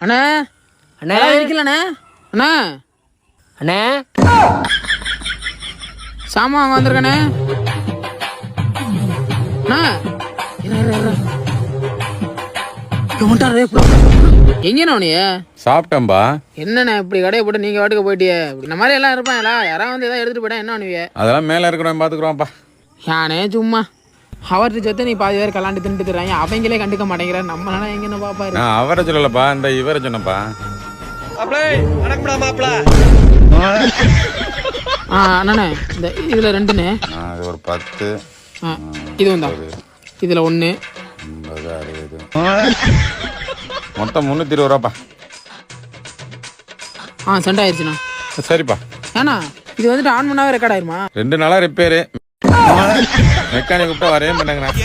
அண்ணா அண்ணா இருக்கலண்ணே. அண்ணா அண்ணே சாமான் வாங்க வந்திருக்கண்ணே. அண்ணா எங்கண்ணா நீ? சாப்பிட்டேன்பா. என்னண்ணே இப்படி கடையை போட்டு நீங்க வாட்டுக்கு போயிட்டியே? இந்த மாதிரி எல்லாம் இருப்பாங்களா? யாராவது வந்து ஏதாவது எடுத்துட்டு போயிட்டா என்ன பண்ணுவீங்க? அதெல்லாம் மேல இருக்கிறவன் பாத்துக்கிறோம்ப்பா. யானே சும்மா அவர்கிட்ட சேர்த்து நீ பாதி பேர் கலாண்டு தின்னுட்டுறாங்க, அவங்களே கண்டுக்க மாட்டேங்கிற. நம்மளால எங்கன்னு பாப்பாரு. நான் அவரை சொல்லலப்பா, இந்த இவரை சொன்னப்பா. அண்ணே இந்த இதுல 2ண்ணே. இது ஒரு 10. இது வந்தா இதுல 1 50 60 மொத்தம் 320 ரூபாப்பா. சென்ட் ஆயிடுச்சுண்ணா. சரிப்பா. ஏண்ணா இது வந்துட்டு ஆன் பண்ணாவே ரெக்கார்ட் ஆயிருமா? 2 நாளா ரிப்பேரு. மெக்கானிக் கூப்பிட்டா வரவே மாட்டேங்கிறேன்.